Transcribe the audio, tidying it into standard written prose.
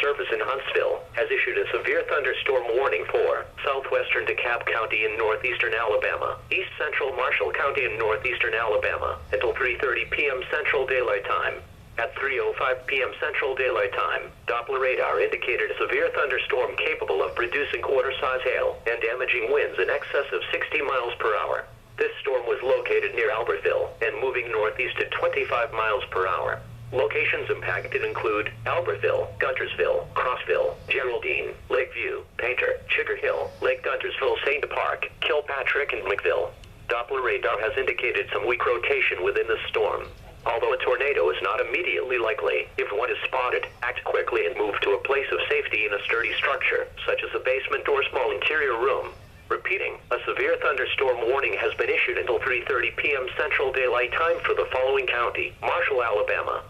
Service in Huntsville has issued a severe thunderstorm warning for southwestern DeKalb County in northeastern Alabama, east central Marshall County in northeastern Alabama until 3:30 p.m. Central Daylight Time. At 3:05 p.m. Central Daylight Time, Doppler radar indicated a severe thunderstorm capable of producing quarter-size hail and damaging winds in excess of 60 miles per hour. This storm was located near Albertville and moving northeast at 25 miles per hour. Locations impacted include Albertville, Guntersville, Crossville, Geraldine, Lakeview, Painter, Chigger Hill, Lake Guntersville, St. Park, Kilpatrick, and McVille. Doppler radar has indicated some weak rotation within the storm. Although a tornado is not immediately likely, if one is spotted, act quickly and move to a place of safety in a sturdy structure, such as a basement or small interior room. Repeating, a severe thunderstorm warning has been issued until 3:30 p.m. Central Daylight Time for the following county: Marshall, Alabama,